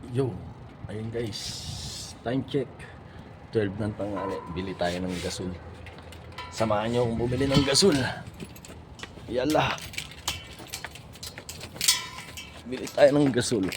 Yo, ayun guys, time check 12 ng tanghali, bili tayo ng gasol. Samahan nyo kung bumili ng gasol. Yala, bili tayo ng gasol.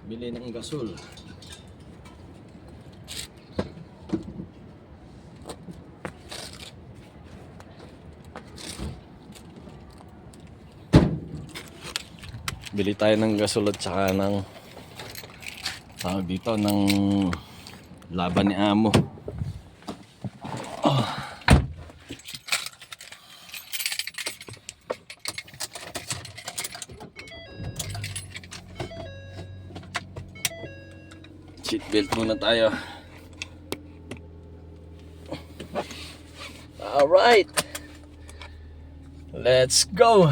Bili ng gasol. Bili tayo ng gasol at saka ng tawag dito ng laban ni Amo. Seatbelt muna tayo. Alright, let's go.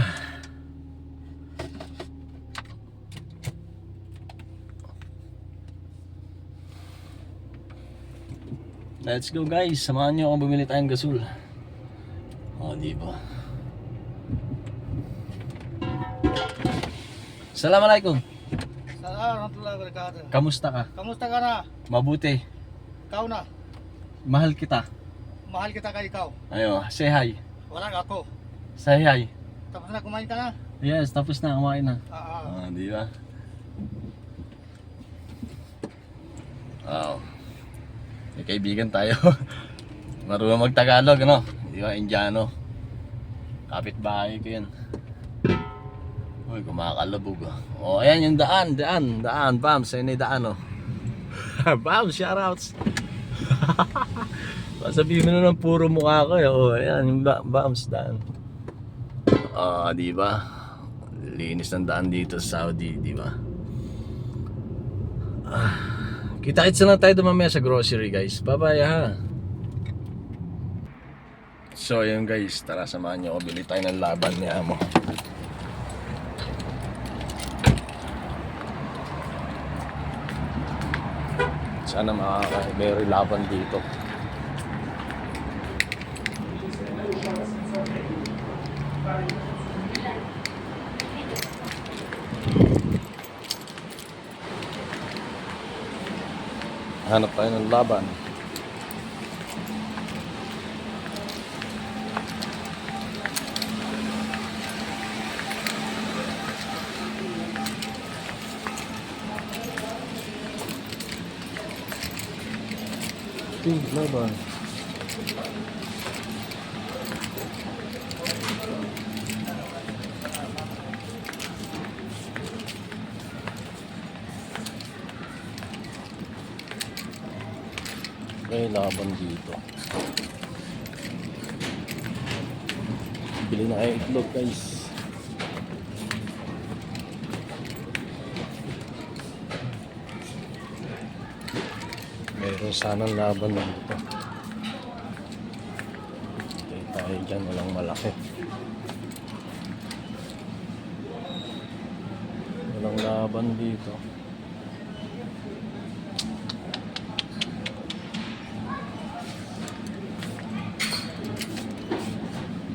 Let's go guys, samahan nyo kung bumili tayong gasol. Diba? Assalamualaikum. Warahmatullahi wabarakatuh. Kamusta ka? Kamusta ka na? Mabuti. Ikaw na. Mahal kita. Mahal kita kay ikaw. Ayo, say hi. Wala ka ako. Say hi. Tapos na kumain ka na? Yes, tapos na, kumain na. Di ba? Wow. May kaibigan tayo. Marunong mag-Tagalog, ano? Di ba, Indiano. Kapit-bahay ko yan. Uy, kumakalabog. Oh, ayan yung daan. Bams, ayun yung daan, oh. Bams, shoutouts. Sabihin mo na ng puro mukha ko, eh. Oh, ayan yung Bams, daan. Di ba? Linis ng daan dito sa Saudi, di ba? Kita-kits na lang tayo mamaya sa grocery, guys. Bye-bye, ha. So, yun guys, tara samahan nyo ako. Bili tayo ng laban ni Amo. Sana may laban dito. Hanap tayo ng laban. Laban. May laban dito. Bili na kayo itlog, guys. Meron sanang laban dito. Okay, tayo dyan, walang malaki. Walang laban dito.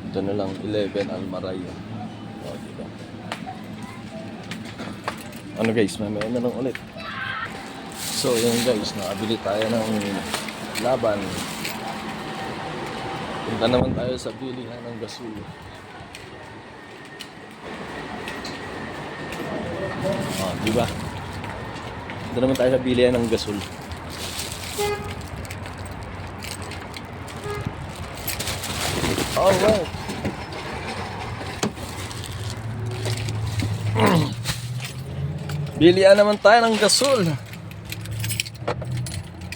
Ito na lang, 11 Almaraya. Diba? Ano guys, mamaya na lang ulit. So yun guys, nakabili tayo ng laban. Punta naman tayo sa bilihan ng gasol. Diba? Punta naman tayo sa bilihan ng gasol. Alright. Bilihan naman tayo ng gasol.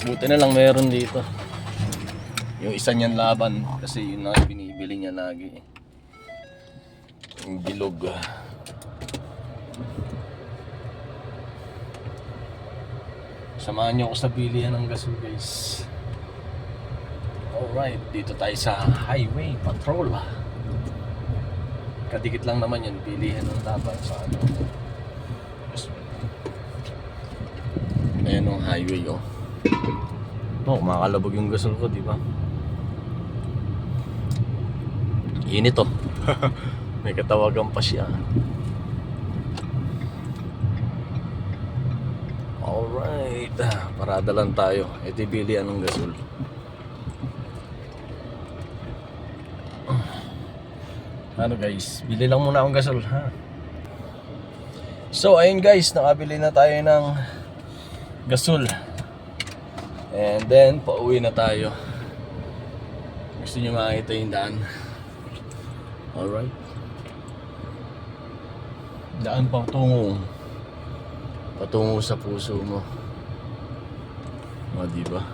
Buti na lang meron dito. Yung isa niyan laban kasi yun na binibili niya lagi. Yung bilog. Samahan niyo ako sa bilihan ng gasol, guys. Alright, dito tayo sa highway patrol. Kadikit lang naman yan, pilihan ng dapat sa ano. Ayan ang highway, oh. Oh, makakalabog yung gasol ko, di ba? Init, oh. May katawagan pa siya. Alright, parada lang tayo. Ito bilihan ng gasol. Ano guys, bili lang muna akong gasol, ha? So ayun guys, nakabili na tayo ng gasol. And then pauwi na tayo. Gusto niyo makita yung daan? Alright. Daan patungo sa puso mo. O, diba?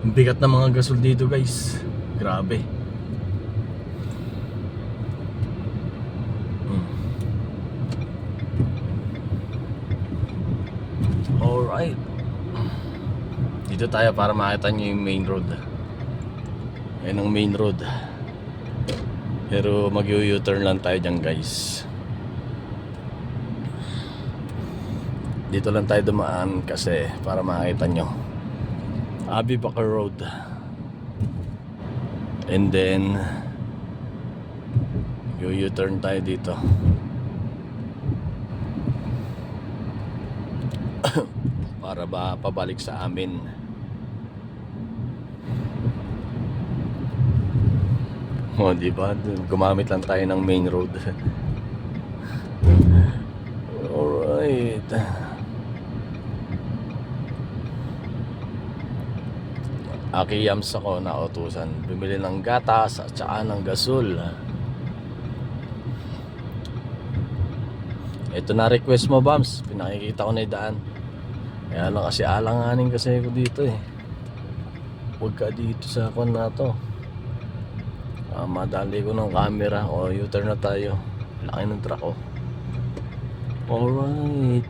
Ang bigat ng mga gasol dito guys. Grabe. Alright. Dito tayo para makita nyo yung main road. Ayan ang main road. Pero mag-u-turn lang tayo dyan guys. Dito lang tayo dumaan kasi para makita nyo Abbey Baker Road. And then u-turn tayo dito. Para ba pabalik sa amin. O, diba? Gumamit lang tayo ng main road. Alright. Akiyams ako na utusan. Bumili ng gatas at saka ng gasol. Ito na request mo, Bams. Pinakikita ko na yung daan. Kaya lang kasi alanganin kasi ako dito eh. Huwag ka dito sa kon na to. Madali ko ng camera. O, U-turn na tayo. Laki ng truck, oh. Alright.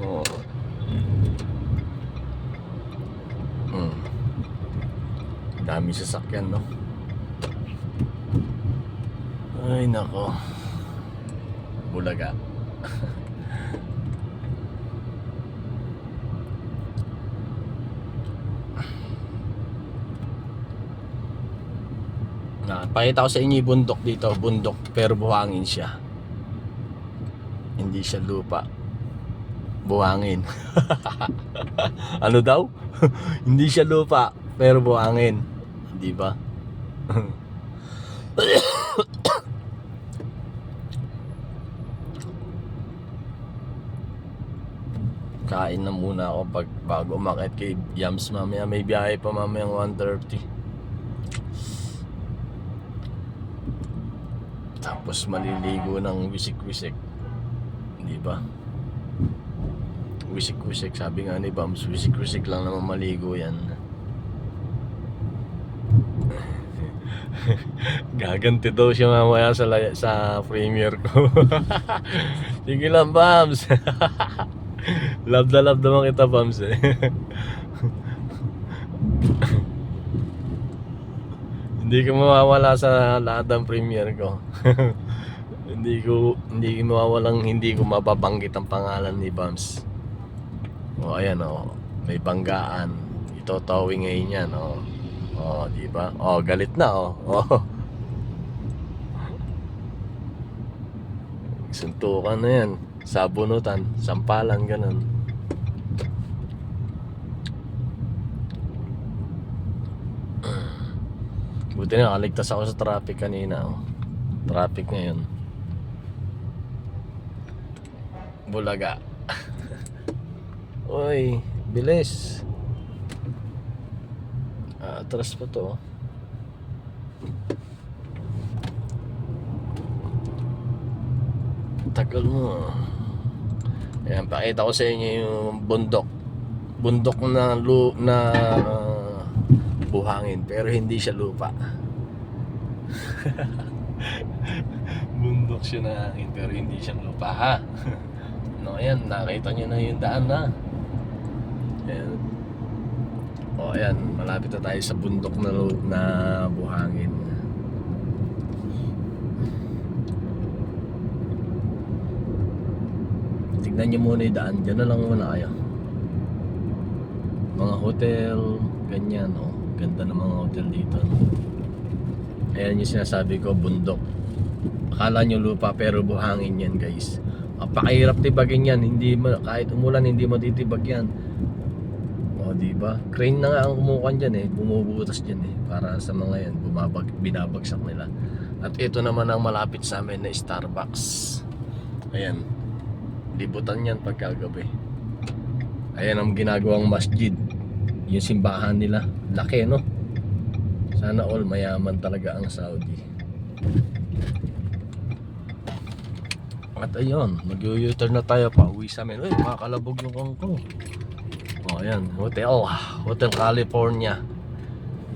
Oh. Dami sasakyan, no? Ay, nako. Bulaga. Pakita ko sa inyo yung bundok dito. Bundok pero buhangin siya. Hindi siya lupa. Buhangin. Ano daw? Hindi siya lupa pero buhangin. Di ba? Kain na muna ako bago umakyat kay Yams mamaya. May biyahe pa mamayang 1:30. Tapos maliligo ng wisik-wisik. Di ba? Wisik-wisik, sabi nga ni Bams, wisik-wisik lang naman maligo yan. Gaganti daw siya mamaya sa premiere ko. Sige lang, Bams. Love na love naman kita, Bams eh. Hindi ko mawawala sa lahat ng premiere ko. hindi ko mawawalang hindi ko mababanggit ang pangalan ni Bams. O ayan o, may banggaan. Ito towing ngayon yan o. O, di ba? O, galit na o. O. Suntukan na yan. Sabunutan, sampalan, ganun. Buti na, nakaligtas ako sa traffic kanina. Oh. Traffic ngayon. Bulaga. Uy, bilis. Atras pa to. Tagal mo. Ayan, pakita ko sa inyo yung bundok. Bundok na buhangin pero hindi siya lupa. Bundok siya na hangin pero hindi siya lupa, ha. No, ayan, nakita nyo na yung daan, ha. Ayan. O ayan, malapit na tayo sa bundok na buhangin. Tignan nyo muna yung daan, dyan na lang muna kayo. Mga hotel, ganyan, oh. Ganda ng mga hotel dito, no? Ayan yung sinasabi ko, bundok. Akala nyo lupa pero buhangin yan, guys. Pakahirap tibagin yan, hindi mo, kahit umulan hindi mo titibag yan. O diba? Crane na nga ang kumukuhan dyan eh, bumubutas dyan eh, para sa mga yan, binabagsak nila. At ito naman ang malapit sa amin na Starbucks. Ayan, libutan yan pagkagabi. Ayan ang ginagawang masjid, yung simbahan nila, laki no? Sana all mayaman talaga ang Saudi. At ayun, mag-u-turn na tayo pa uwi sa amin. Uy, makakalabog yung kangkong. O ayan, Hotel California.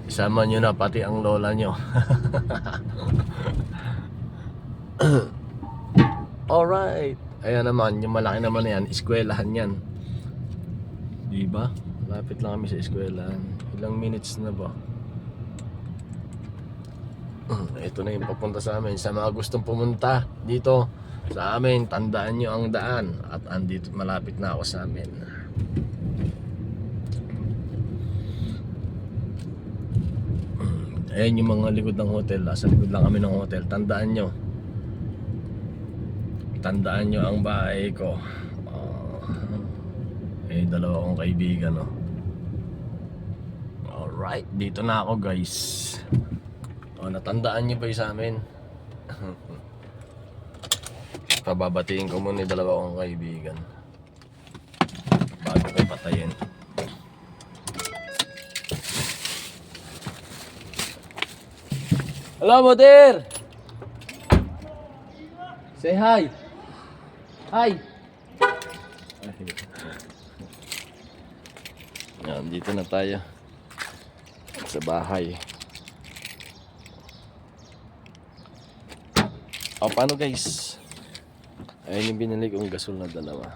Isama nyo na pati ang lola nyo. Alright. Ayan naman, yung malaki naman na yan, eskwelahan yan. Diba? Lapit lang kami sa eskwelahan. Ilang minutes na ba? Ito na yung papunta sa amin. Sa mga gustong pumunta dito sa amin, tandaan nyo ang daan. At andito, malapit na ako sa amin. Ayan yung mga likod ng hotel. Sa likod lang kami ng hotel. Tandaan nyo ang bahay ko. Dalawa kong kaibigan, no? Alright, dito na ako, guys. Natandaan nyo ba yung sa amin? Pababatiin ko muna yung dalawa kong kaibigan bago ko patayin. Hello, Moder! Say hi! Hi! Yan, dito na tayo sa bahay. Paano guys? Ayan yung binili kong gasol na dalawa.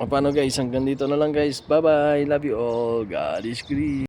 Paano guys? Hanggang dito na lang guys. Bye bye! Love you all. God is great.